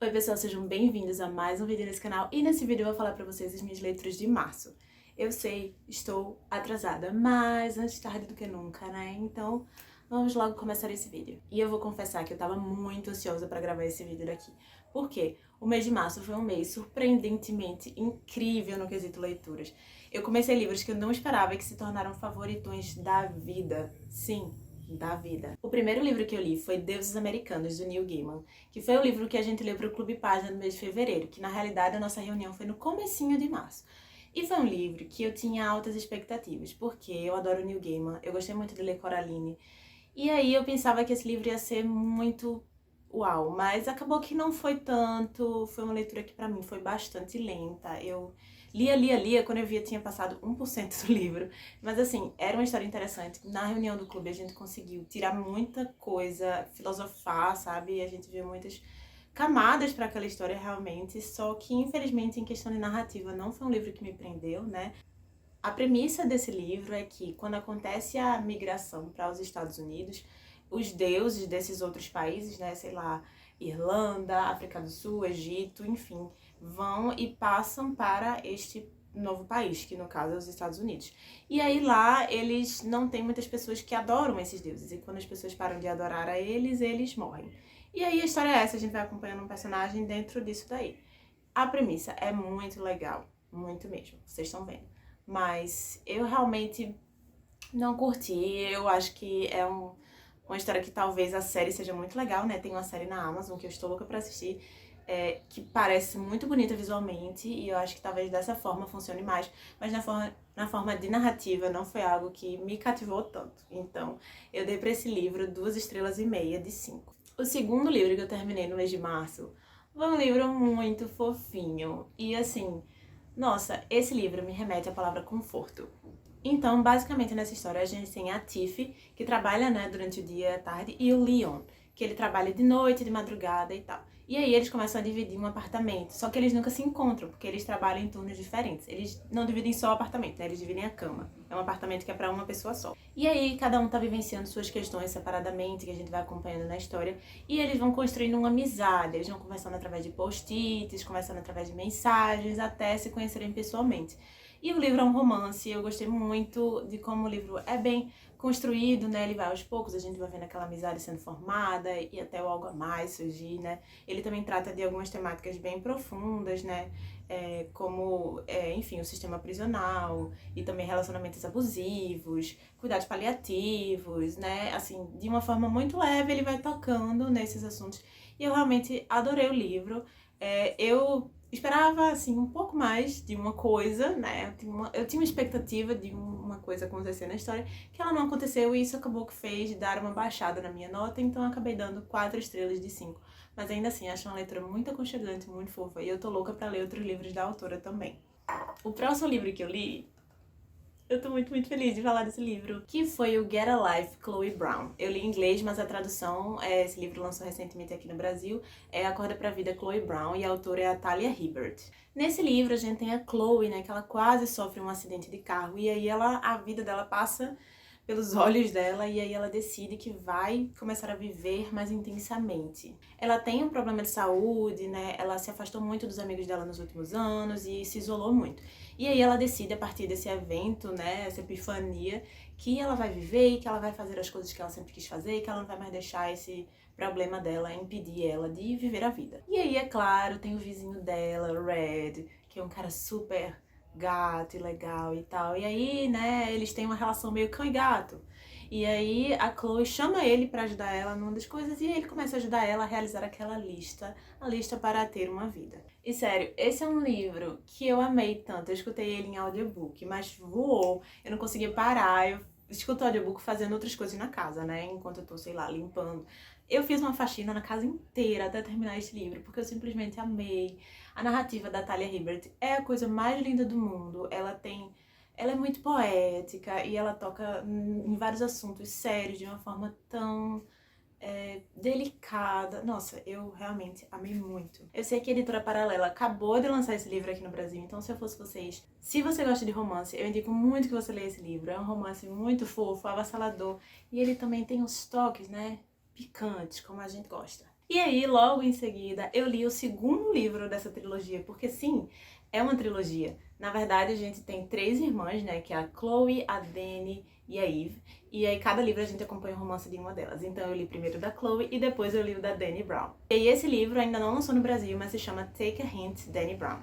Oi pessoal, sejam bem-vindos a mais um vídeo nesse canal e nesse vídeo eu vou falar pra vocês as minhas leituras de março. Eu sei, estou atrasada, mas antes tarde do que nunca, né? Então vamos logo começar esse vídeo. E eu vou confessar que eu tava muito ansiosa pra gravar esse vídeo daqui. Por quê? O mês de março foi um mês surpreendentemente incrível no quesito leituras. Eu comecei livros que eu não esperava e que se tornaram favoritões da vida. Sim, da vida. O primeiro livro que eu li foi Deuses Americanos, do Neil Gaiman, que foi o livro que a gente leu para o Clube Página no mês de fevereiro, que na realidade a nossa reunião foi no comecinho de março. E foi um livro que eu tinha altas expectativas, porque eu adoro Neil Gaiman, eu gostei muito de ler Coraline, e aí eu pensava que esse livro ia ser muito uau, mas acabou que não foi tanto, foi uma leitura que pra mim foi bastante lenta. Eu lia, quando eu via tinha passado 1% do livro, mas assim, era uma história interessante. Na reunião do clube a gente conseguiu tirar muita coisa, filosofar, sabe? A gente viu muitas camadas para aquela história realmente, só que infelizmente em questão de narrativa não foi um livro que me prendeu, né? A premissa desse livro é que quando acontece a migração para os Estados Unidos, os deuses desses outros países, né, sei lá, Irlanda, África do Sul, Egito, enfim, vão e passam para este novo país, que no caso é os Estados Unidos. E aí lá eles não têm muitas pessoas que adoram esses deuses, e quando as pessoas param de adorar a eles, eles morrem. E aí a história é essa, a gente vai acompanhando um personagem dentro disso daí. A premissa é muito legal, muito mesmo, vocês estão vendo. Mas eu realmente não curti, eu acho que é uma história que talvez a série seja muito legal, né? Tem uma série na Amazon que eu estou louca pra assistir, que parece muito bonita visualmente, e eu acho que talvez dessa forma funcione mais, mas na forma de narrativa não foi algo que me cativou tanto. Então, eu dei pra esse livro 2,5 estrelas de 5. O segundo livro que eu terminei no mês de março foi um livro muito fofinho, e assim, nossa, esse livro me remete à palavra conforto. Então, basicamente, nessa história, a gente tem a Tiff, que trabalha, né, durante o dia e a tarde, e o Leon, que ele trabalha de noite, de madrugada e tal. E aí eles começam a dividir um apartamento, só que eles nunca se encontram, porque eles trabalham em turnos diferentes. Eles não dividem só o apartamento, né, eles dividem a cama. É um apartamento que é pra uma pessoa só. E aí cada um tá vivenciando suas questões separadamente, que a gente vai acompanhando na história, e eles vão construindo uma amizade, eles vão conversando através de post-its, conversando através de mensagens, até se conhecerem pessoalmente. E o livro é um romance, eu gostei muito de como o livro é bem construído, né? Ele vai aos poucos, a gente vai vendo aquela amizade sendo formada e até o algo a mais surgir, né? Ele também trata de algumas temáticas bem profundas, né? Enfim, o sistema prisional e também relacionamentos abusivos, cuidados paliativos, né? Assim, de uma forma muito leve ele vai tocando nesses assuntos e eu realmente adorei o livro. Eu esperava, assim, um pouco mais de uma coisa, né? Eu tinha uma expectativa de uma coisa acontecer na história, que ela não aconteceu e isso acabou que fez dar uma baixada na minha nota, então eu acabei dando 4 estrelas de 5. Mas ainda assim, acho uma leitura muito aconchegante, muito fofa, e eu tô louca pra ler outros livros da autora também. O próximo livro que eu li, eu tô muito feliz de falar desse livro, que foi o Get a Life, Chloe Brown. Eu li em inglês, mas a tradução, esse livro lançou recentemente aqui no Brasil, é Acorda pra Vida, Chloe Brown, e a autora é a Talia Hibbert. Nesse livro a gente tem a Chloe, né, que ela quase sofre um acidente de carro, e aí a vida dela passa pelos olhos dela, e aí ela decide que vai começar a viver mais intensamente. Ela tem um problema de saúde, né, ela se afastou muito dos amigos dela nos últimos anos e se isolou muito. E aí ela decide, a partir desse evento, né, essa epifania, que ela vai viver e que ela vai fazer as coisas que ela sempre quis fazer e que ela não vai mais deixar esse problema dela impedir ela de viver a vida. E aí, é claro, tem o vizinho dela, o Red, que é um cara super gato e legal e tal. E aí, né, eles têm uma relação meio cão e gato. E aí a Chloe chama ele pra ajudar ela numa das coisas e ele começa a ajudar ela a realizar aquela lista, a lista para ter uma vida. E sério, esse é um livro que eu amei tanto. Eu escutei ele em audiobook, mas voou. Eu não conseguia parar. Eu escuto o audiobook fazendo outras coisas na casa, né, enquanto eu tô, sei lá, limpando. Eu fiz uma faxina na casa inteira até terminar esse livro, porque eu simplesmente amei. A narrativa da Talia Hibbert é a coisa mais linda do mundo. Ela é muito poética e ela toca em vários assuntos sérios de uma forma tão delicada. Nossa, eu realmente amei muito. Eu sei que a Editora Paralela acabou de lançar esse livro aqui no Brasil, então se eu fosse vocês, se você gosta de romance, eu indico muito que você leia esse livro. É um romance muito fofo, avassalador, e ele também tem uns toques, né, picantes, como a gente gosta. E aí, logo em seguida, eu li o segundo livro dessa trilogia, porque sim, é uma trilogia. Na verdade, a gente tem 3 irmãs, né, que é a Chloe, a Dani e a Eve. E aí, cada livro a gente acompanha o romance de uma delas. Então, eu li primeiro o da Chloe e depois eu li o da Dani Brown. E aí, esse livro ainda não lançou no Brasil, mas se chama Take a Hint, Dani Brown.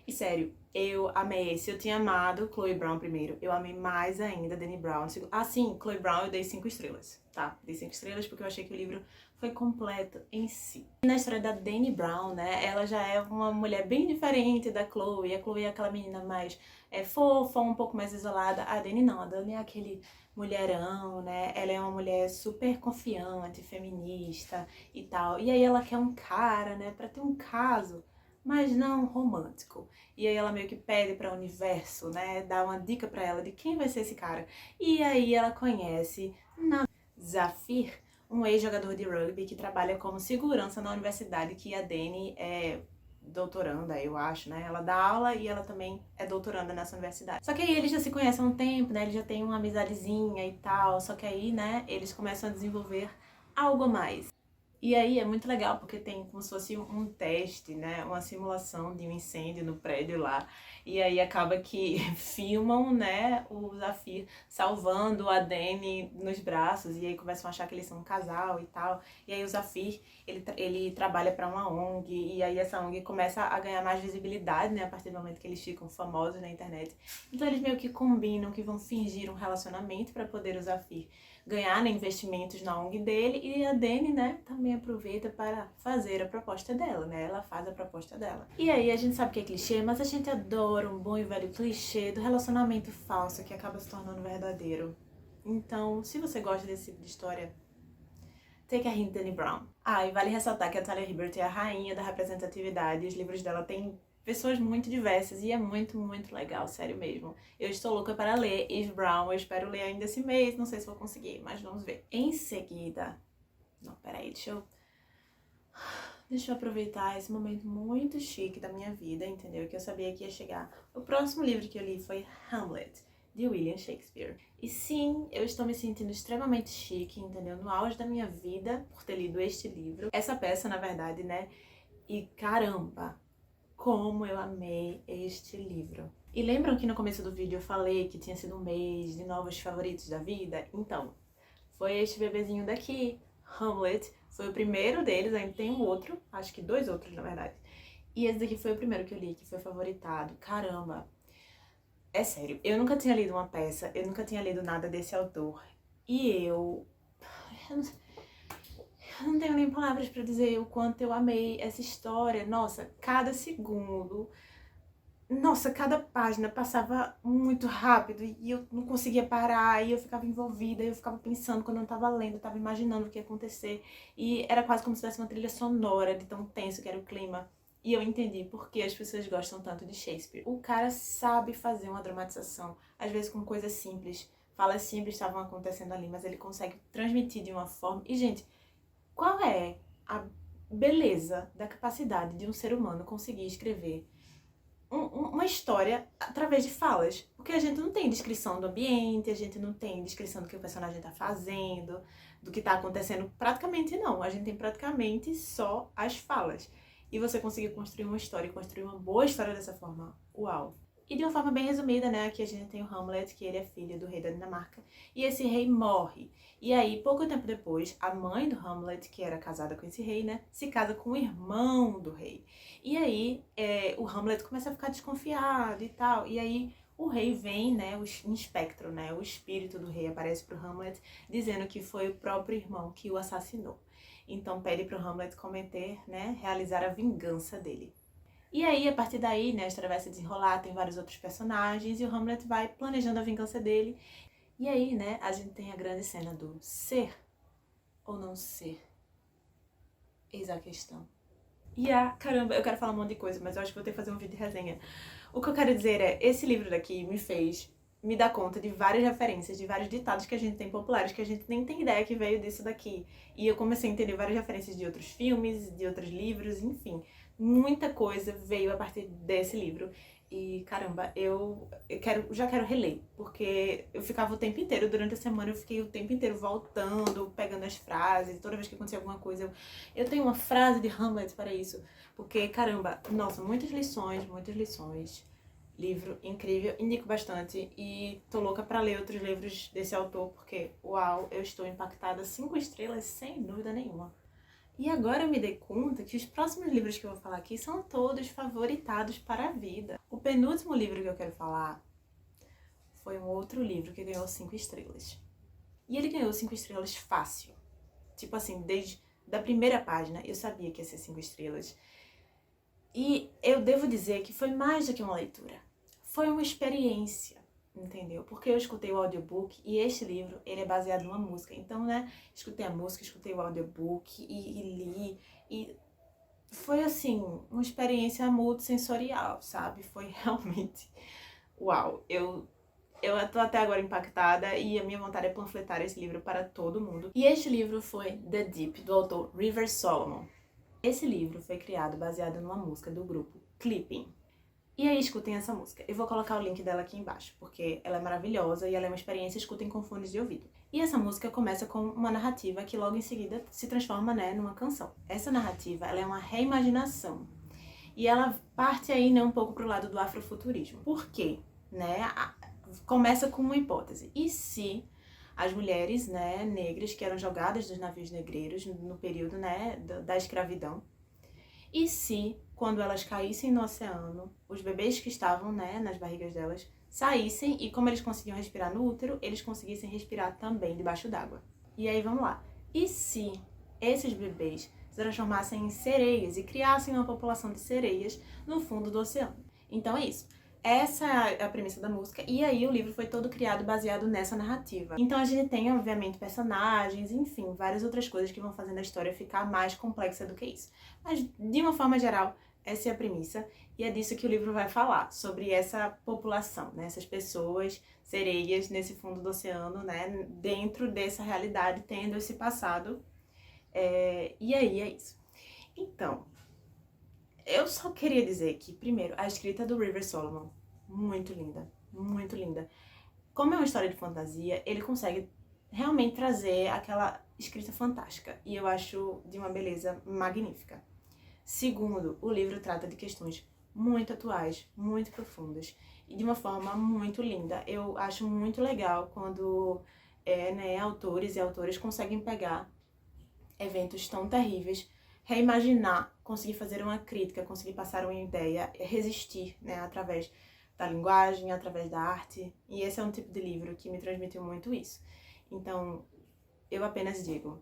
E sério, eu amei esse. Eu tinha amado Chloe Brown primeiro. Eu amei mais ainda Dani Brown. Ah, sim, Chloe Brown eu dei 5 estrelas, tá? Dei 5 estrelas porque eu achei que o livro foi completo em si. E na história da Dani Brown, né, ela já é uma mulher bem diferente da Chloe. A Chloe é aquela menina mais fofa, um pouco mais isolada. A Dani não, a Dani é aquele mulherão, né? Ela é uma mulher super confiante, feminista e tal. E aí ela quer um cara, né, pra ter um caso, mas não romântico. E aí ela meio que pede para o universo, né, dar uma dica para ela de quem vai ser esse cara. E aí ela conhece Zafir, um ex-jogador de rugby que trabalha como segurança na universidade que a Dani é doutoranda, eu acho, né? Ela dá aula e ela também é doutoranda nessa universidade. Só que aí eles já se conhecem há um tempo, né? Eles já têm uma amizadezinha e tal. Só que aí, né, eles começam a desenvolver algo a mais. E aí é muito legal porque tem como se fosse um teste, né? Uma simulação de um incêndio no prédio lá. E aí acaba que filmam, né, o Zafir salvando a Dani nos braços. E aí começam a achar que eles são um casal e tal. E aí o Zafir, ele trabalha para uma ONG. E aí essa ONG começa a ganhar mais visibilidade, né? A partir do momento que eles ficam famosos na internet. Então eles meio que combinam que vão fingir um relacionamento para poder o Zafir ganhar, né, investimentos na ONG dele, e a Dani, né, também aproveita para fazer a proposta dela, né, ela faz a proposta dela. E aí a gente sabe que é clichê, mas a gente adora um bom e velho clichê do relacionamento falso que acaba se tornando verdadeiro. Então, se você gosta desse tipo de história, Take a Hint, Dani Brown. Ah, e vale ressaltar que a Talia Hibbert é a rainha da representatividade, os livros dela têm pessoas muito diversas e é muito, muito legal, sério mesmo. Eu estou louca para ler Eve Brown, eu espero ler ainda esse mês, não sei se vou conseguir, mas vamos ver. Em seguida... Não, peraí, Deixa eu aproveitar esse momento muito chique da minha vida, entendeu? Que eu sabia que ia chegar. O próximo livro que eu li foi Hamlet, de William Shakespeare. E sim, eu estou me sentindo extremamente chique, entendeu? No auge da minha vida, por ter lido este livro. Essa peça, na verdade, né? E caramba, como eu amei este livro. E lembram que no começo do vídeo eu falei que tinha sido um mês de novos favoritos da vida? Então, foi este bebezinho daqui, Hamlet. Foi o primeiro deles, ainda tem um outro, acho que 2 outros na verdade. E esse daqui foi o primeiro que eu li, que foi favoritado. Caramba, é sério, eu nunca tinha lido uma peça, eu nunca tinha lido nada desse autor. E eu não tenho nem palavras pra dizer o quanto eu amei essa história. Nossa, cada segundo, nossa, cada página passava muito rápido e eu não conseguia parar, e eu ficava envolvida, e eu ficava pensando quando eu não tava lendo, eu tava imaginando o que ia acontecer. E era quase como se tivesse uma trilha sonora de tão tenso que era o clima. E eu entendi por que as pessoas gostam tanto de Shakespeare. O cara sabe fazer uma dramatização, às vezes com coisas simples. Falas simples estavam acontecendo ali, mas ele consegue transmitir de uma forma... E, gente, qual é a beleza da capacidade de um ser humano conseguir escrever uma história através de falas? Porque a gente não tem descrição do ambiente, a gente não tem descrição do que o personagem tá fazendo, do que tá acontecendo, praticamente não. A gente tem praticamente só as falas. E você conseguir construir uma história e construir uma boa história dessa forma, uau! E de uma forma bem resumida, né, aqui a gente tem o Hamlet, que ele é filho do rei da Dinamarca, e esse rei morre. E aí, pouco tempo depois, a mãe do Hamlet, que era casada com esse rei, né, se casa com o irmão do rei. E aí, o Hamlet começa a ficar desconfiado e tal, e aí o rei vem, né, o espectro, né, o espírito do rei aparece pro Hamlet, dizendo que foi o próprio irmão que o assassinou. Então pede pro Hamlet cometer, né, realizar a vingança dele. E aí, a partir daí, né, a história vai se desenrolar, tem vários outros personagens, e o Hamlet vai planejando a vingança dele. E aí, né, a gente tem a grande cena do ser ou não ser. Eis a questão. E caramba, eu quero falar um monte de coisa, mas eu acho que vou ter que fazer um vídeo de resenha. O que eu quero dizer é, esse livro daqui me fez me dá conta de várias referências, de vários ditados que a gente tem populares, que a gente nem tem ideia que veio disso daqui. E eu comecei a entender várias referências de outros filmes, de outros livros, enfim. Muita coisa veio a partir desse livro. E caramba, já quero reler, porque eu ficava o tempo inteiro, durante a semana eu fiquei o tempo inteiro voltando, pegando as frases, toda vez que acontecia alguma coisa, eu tenho uma frase de Hamlet para isso, porque caramba, nossa, muitas lições. Livro incrível, indico bastante e tô louca pra ler outros livros desse autor, porque, uau, eu estou impactada, 5 estrelas sem dúvida nenhuma. E agora eu me dei conta que os próximos livros que eu vou falar aqui são todos favoritados para a vida. O penúltimo livro que eu quero falar foi um outro livro que ganhou 5 estrelas. E ele ganhou 5 estrelas fácil. Tipo assim, desde da primeira página eu sabia que ia ser 5 estrelas. E eu devo dizer que foi mais do que uma leitura. Foi uma experiência, entendeu? Porque eu escutei o audiobook e este livro, ele é baseado numa música. Então, né, escutei a música, escutei o audiobook e li. E foi, assim, uma experiência multissensorial, sabe? Foi realmente uau. Eu tô até agora impactada e a minha vontade é panfletar esse livro para todo mundo. E este livro foi The Deep, do autor Rivers Solomon. Esse livro foi criado baseado numa música do grupo Clipping. E aí escutem essa música. Eu vou colocar o link dela aqui embaixo, porque ela é maravilhosa e ela é uma experiência, escutem com fones de ouvido. E essa música começa com uma narrativa que logo em seguida se transforma, né, numa canção. Essa narrativa, ela é uma reimaginação. E ela parte aí, né, um pouco pro lado do afrofuturismo. Por quê? Né? Começa com uma hipótese. E se as mulheres, né, negras que eram jogadas dos navios negreiros no período, né, da escravidão, e se, quando elas caíssem no oceano, os bebês que estavam, né, nas barrigas delas, saíssem e como eles conseguiam respirar no útero, eles conseguissem respirar também debaixo d'água. E aí vamos lá. E se esses bebês se transformassem em sereias e criassem uma população de sereias no fundo do oceano? Então é isso. Essa é a premissa da música, e aí o livro foi todo criado baseado nessa narrativa. Então a gente tem, obviamente, personagens, enfim, várias outras coisas que vão fazendo a história ficar mais complexa do que isso. Mas, de uma forma geral, essa é a premissa, e é disso que o livro vai falar, sobre essa população, né? Essas pessoas, sereias, nesse fundo do oceano, né? Dentro dessa realidade, tendo esse passado. E aí é isso. Então, eu só queria dizer que, primeiro, a escrita do Rivers Solomon, muito linda, muito linda. Como é uma história de fantasia, ele consegue realmente trazer aquela escrita fantástica, e eu acho de uma beleza magnífica. Segundo, o livro trata de questões muito atuais, muito profundas, e de uma forma muito linda. Eu acho muito legal quando né, autores e autoras conseguem pegar eventos tão terríveis, reimaginar, conseguir fazer uma crítica, conseguir passar uma ideia, resistir, né, através da linguagem, através da arte. E esse é um tipo de livro que me transmitiu muito isso. Então, eu apenas digo,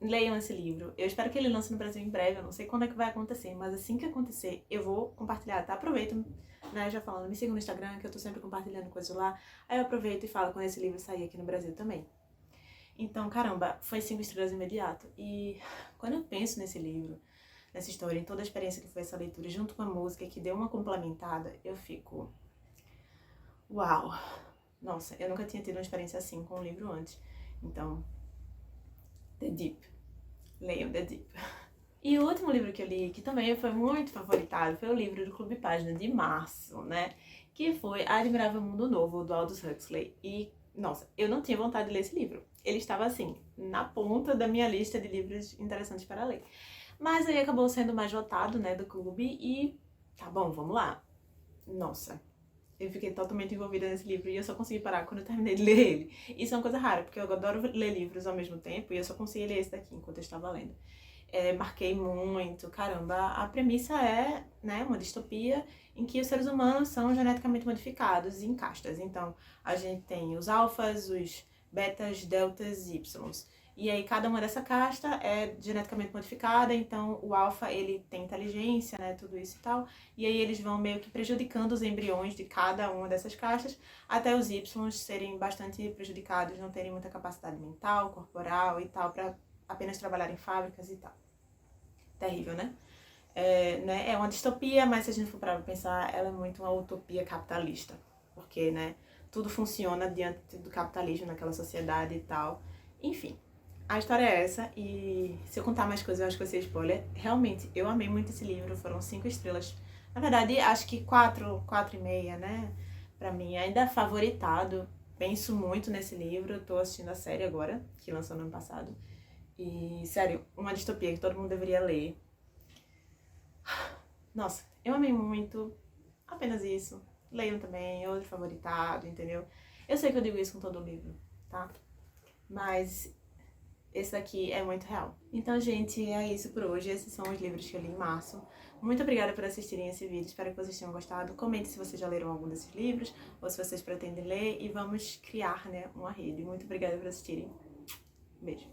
leiam esse livro. Eu espero que ele lance no Brasil em breve, eu não sei quando é que vai acontecer, mas assim que acontecer, eu vou compartilhar, tá? Aproveito, né, já falando, me sigam no Instagram, que eu tô sempre compartilhando coisas lá. Aí eu aproveito e falo quando esse livro sair aqui no Brasil também. Então, caramba, foi 5 estrelas imediato. E quando eu penso nesse livro, nessa história, em toda a experiência que foi essa leitura, junto com a música que deu uma complementada, eu fico... Uau! Nossa, eu nunca tinha tido uma experiência assim com um livro antes. Então, The Deep. Leiam The Deep. E o último livro que eu li, que também foi muito favoritado, foi o livro do Clube Página de março, né? Que foi A Admirável Mundo Novo, do Aldous Huxley. E, nossa, eu não tinha vontade de ler esse livro. Ele estava, assim, na ponta da minha lista de livros interessantes para ler. Mas aí acabou sendo mais votado, né, do clube e... Tá bom, vamos lá. Nossa, eu fiquei totalmente envolvida nesse livro e eu só consegui parar quando eu terminei de ler ele. Isso é uma coisa rara, porque eu adoro ler livros ao mesmo tempo e eu só consegui ler esse daqui enquanto eu estava lendo. Marquei muito, caramba, a premissa é, né, uma distopia em que os seres humanos são geneticamente modificados em castas. Então, a gente tem os alfas, os betas, deltas e ys. E aí cada uma dessa casta é geneticamente modificada, então o alfa ele tem inteligência, né, tudo isso e tal, e aí eles vão meio que prejudicando os embriões de cada uma dessas castas, até os Y serem bastante prejudicados, não terem muita capacidade mental, corporal e tal, para apenas trabalhar em fábricas e tal. Terrível, né? É uma distopia, mas se a gente for parar pra pensar, ela é muito uma utopia capitalista, porque, né, tudo funciona diante do capitalismo naquela sociedade e tal. Enfim, a história é essa, e se eu contar mais coisas eu acho que vai ser spoiler. Realmente, eu amei muito esse livro, foram 5 estrelas. Na verdade, acho que 4,5, né? Pra mim, ainda é favoritado. Penso muito nesse livro, tô assistindo a série agora, que lançou no ano passado. E, sério, uma distopia que todo mundo deveria ler. Nossa, eu amei muito. Apenas isso. Leiam também, outro favoritado, entendeu? Eu sei que eu digo isso com todo livro, tá? Mas esse daqui é muito real. Então, gente, é isso por hoje. Esses são os livros que eu li em março. Muito obrigada por assistirem esse vídeo. Espero que vocês tenham gostado. Comente se vocês já leram algum desses livros ou se vocês pretendem ler. E vamos criar, né, uma rede. Muito obrigada por assistirem. Beijo.